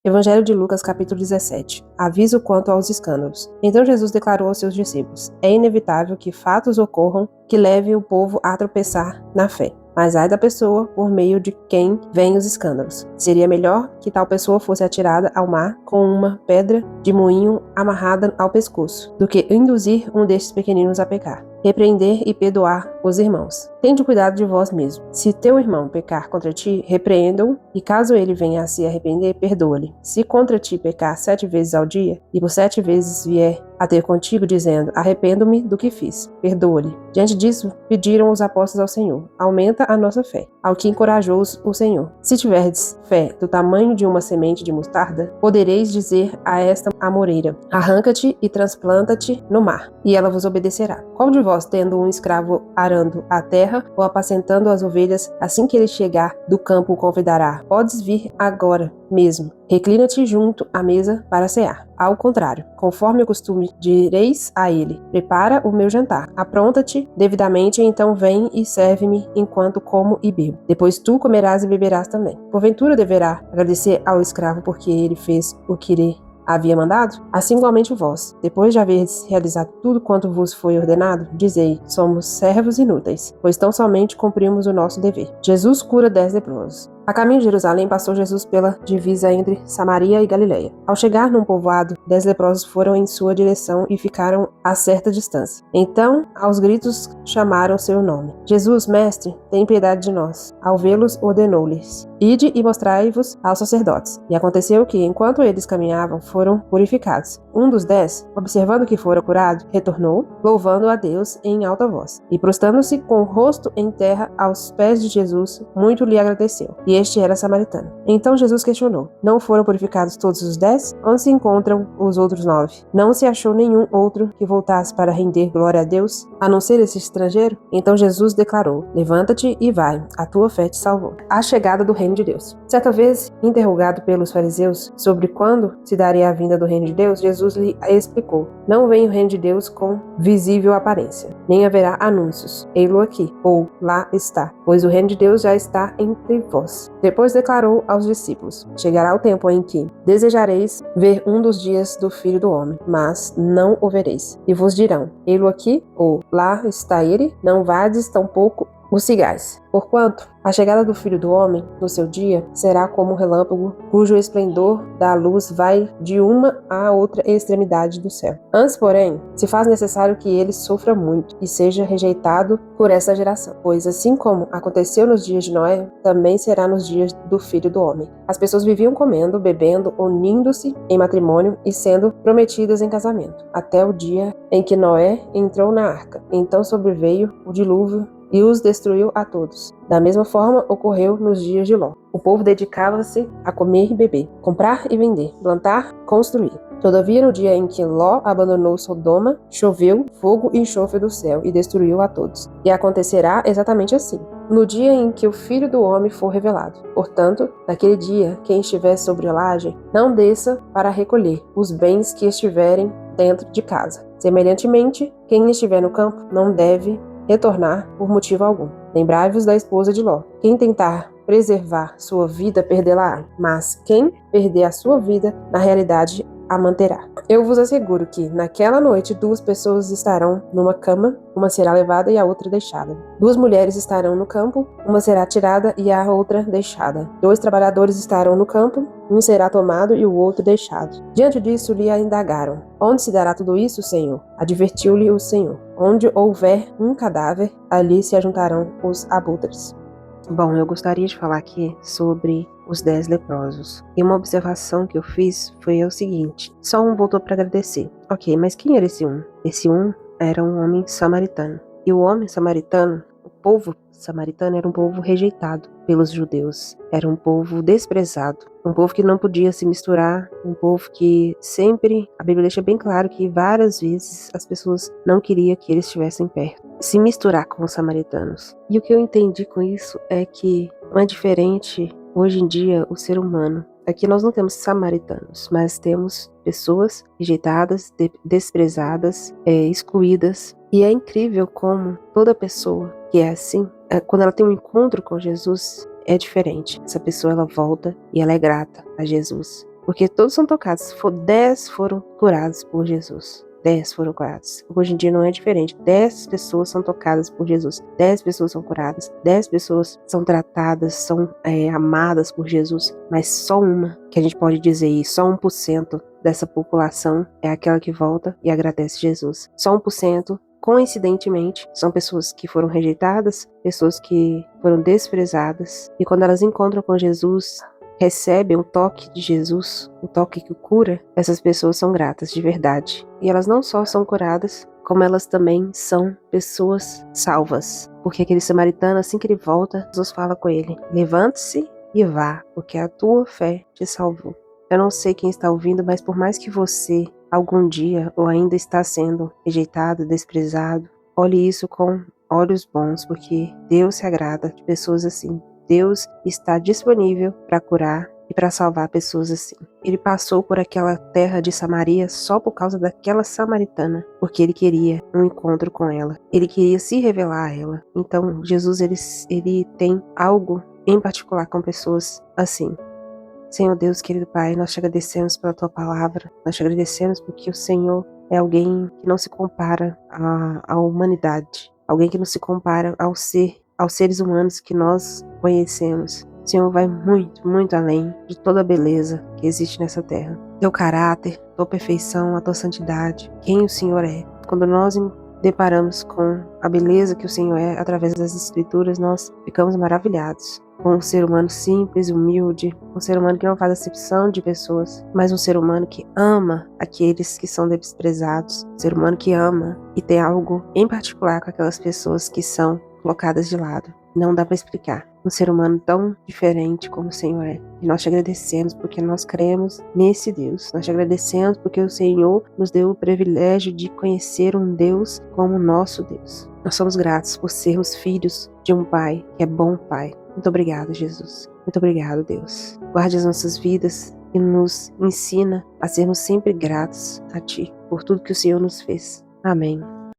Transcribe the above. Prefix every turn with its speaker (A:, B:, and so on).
A: Evangelho de Lucas, capítulo 17. Aviso quanto aos escândalos. Então Jesus declarou aos seus discípulos: é inevitável que fatos ocorram que levem o povo a tropeçar na fé. Mas ai da pessoa por meio de quem vêm os escândalos. Seria melhor que tal pessoa fosse atirada ao mar com uma pedra de moinho amarrada ao pescoço, do que induzir um destes pequeninos a pecar. Repreender e perdoar os irmãos. Tende cuidado de vós mesmo. Se teu irmão pecar contra ti, repreenda-o, e caso ele venha a se arrepender, perdoa-lhe. Se contra ti pecar 7 vezes ao dia, e por 7 vezes vier a ter contigo, dizendo: arrependo-me do que fiz, perdoa-lhe. Diante disso, pediram os apóstolos ao Senhor: aumenta a nossa fé. Ao que encorajou o Senhor: se tiverdes fé do tamanho de uma semente de mostarda, podereis dizer a esta amoreira: arranca-te e transplanta-te no mar, e ela vos obedecerá. Qual de vós, tendo um escravo arando a terra ou apacentando as ovelhas, assim que ele chegar do campo o convidará: podes vir agora mesmo, reclina-te junto à mesa para cear. Ao contrário, conforme o costume, direis a ele: prepara o meu jantar, apronta-te devidamente, então vem e serve-me enquanto como e bebo. Depois tu comerás e beberás também. Porventura deverá agradecer ao escravo porque ele fez o que lhe havia mandado? Assim igualmente vós, depois de haverdes realizado tudo quanto vos foi ordenado, dizei: somos servos inúteis, pois tão somente cumprimos o nosso dever. Jesus cura 10 leprosos. A caminho de Jerusalém, passou Jesus pela divisa entre Samaria e Galileia. Ao chegar num povoado, 10 leprosos foram em sua direção e ficaram a certa distância. Então, aos gritos, chamaram seu nome. Jesus, mestre, tem piedade de nós. Ao vê-los, ordenou-lhes: ide e mostrai-vos aos sacerdotes. E aconteceu que, enquanto eles caminhavam, foram purificados. Um dos 10, observando que fora curado, retornou, louvando a Deus em alta voz. E prostrando-se com o rosto em terra aos pés de Jesus, muito lhe agradeceu. E este era samaritano. Então Jesus questionou: não foram purificados todos os 10? Onde se encontram os outros 9? Não se achou nenhum outro que voltasse para render glória a Deus, a não ser esse estrangeiro? Então Jesus declarou: levanta-te e vai, a tua fé te salvou. A chegada do reino de Deus. Certa vez, interrogado pelos fariseus sobre quando se daria a vinda do reino de Deus, Jesus lhe explicou: não vem o reino de Deus com visível aparência, nem haverá anúncios: ei-lo aqui, ou lá está, pois o reino de Deus já está entre vós. Depois declarou aos discípulos: chegará o tempo em que desejareis ver um dos dias do Filho do Homem, mas não o vereis. E vos dirão: ei-lo aqui, ou lá está ele, não vades tampouco o sigais. Porquanto a chegada do Filho do Homem, no seu dia, será como um relâmpago, cujo esplendor da luz vai de uma à outra extremidade do céu. Antes, porém, se faz necessário que ele sofra muito e seja rejeitado por essa geração. Pois assim como aconteceu nos dias de Noé, também será nos dias do Filho do Homem. As pessoas viviam comendo, bebendo, unindo-se em matrimônio e sendo prometidas em casamento, até o dia em que Noé entrou na arca. Então sobreveio o dilúvio e os destruiu a todos. Da mesma forma ocorreu nos dias de Ló. O povo dedicava-se a comer e beber, comprar e vender, plantar, construir. Todavia, no dia em que Ló abandonou Sodoma, choveu fogo e enxofre do céu e destruiu a todos. E acontecerá exatamente assim, no dia em que o Filho do Homem for revelado. Portanto, naquele dia, quem estiver sobre a laje, não desça para recolher os bens que estiverem dentro de casa. Semelhantemente, quem estiver no campo não deve retornar por motivo algum. Lembrai-vos da esposa de Ló. Quem tentar preservar sua vida, perdê-la-á, mas quem perder a sua vida, na realidade, a manterá. Eu vos asseguro que, naquela noite, 2 pessoas estarão numa cama, uma será levada e a outra deixada. 2 mulheres estarão no campo, uma será tirada e a outra deixada. 2 trabalhadores estarão no campo, um será tomado e o outro deixado. Diante disso lhe indagaram: onde se dará tudo isso, Senhor? Advertiu-lhe o Senhor: onde houver um cadáver, ali se ajuntarão os abutres. Bom, eu gostaria de falar aqui sobre os 10 leprosos. E uma observação que eu fiz foi o seguinte: só um voltou para agradecer. Ok, mas quem era esse um? Esse um era um homem samaritano. E o homem samaritano, o povo samaritano, era um povo rejeitado pelos judeus. Era um povo desprezado. Um povo que não podia se misturar. Um povo que sempre, a Bíblia deixa bem claro que várias vezes as pessoas não queriam que eles estivessem perto. Se misturar com os samaritanos. E o que eu entendi com isso é que não é diferente hoje em dia o ser humano. Aqui nós não temos samaritanos, mas temos pessoas rejeitadas, desprezadas, excluídas. E é incrível como toda pessoa que é assim, quando ela tem um encontro com Jesus, é diferente. Essa pessoa, ela volta e ela é grata a Jesus. Porque todos são tocados. 10 foram curados por Jesus. 10 foram curados. Hoje em dia não é diferente. 10 pessoas são tocadas por Jesus. 10 pessoas são curadas. 10 pessoas são tratadas, são amadas por Jesus. Mas só uma, que a gente pode dizer isso, só 1% dessa população é aquela que volta e agradece Jesus. Só 1%. Coincidentemente, são pessoas que foram rejeitadas, pessoas que foram desprezadas, e quando elas encontram com Jesus, recebem o toque de Jesus, o toque que o cura, essas pessoas são gratas de verdade. E elas não só são curadas, como elas também são pessoas salvas. Porque aquele samaritano, assim que ele volta, Jesus fala com ele: levante-se e vá, porque a tua fé te salvou. Eu não sei quem está ouvindo, mas por mais que você algum dia ou ainda está sendo rejeitado, desprezado, olhe isso com olhos bons, porque Deus se agrada de pessoas assim. Deus está disponível para curar e para salvar pessoas assim. Ele passou por aquela terra de Samaria só por causa daquela samaritana, porque ele queria um encontro com ela. Ele queria se revelar a ela. Então, Jesus ele tem algo em particular com pessoas assim. Senhor Deus, querido Pai, nós te agradecemos pela Tua palavra, nós te agradecemos porque o Senhor é alguém que não se compara à humanidade, alguém que não se compara aos seres humanos que nós conhecemos. O Senhor vai muito, muito além de toda a beleza que existe nessa terra. Teu caráter, Tua perfeição, a Tua santidade, quem o Senhor é. Quando nós deparamos com a beleza que o Senhor é através das Escrituras, nós ficamos maravilhados. Com um ser humano simples, humilde, um ser humano que não faz acepção de pessoas, mas um ser humano que ama aqueles que são desprezados, um ser humano que ama e tem algo em particular com aquelas pessoas que são colocadas de lado. Não dá para explicar. Um ser humano tão diferente como o Senhor é. E nós te agradecemos porque nós cremos nesse Deus. Nós te agradecemos porque o Senhor nos deu o privilégio de conhecer um Deus como o nosso Deus. Nós somos gratos por sermos filhos de um Pai que é bom Pai. Muito obrigado, Jesus. Muito obrigado, Deus. Guarde as nossas vidas e nos ensina a sermos sempre gratos a Ti por tudo que o Senhor nos fez. Amém.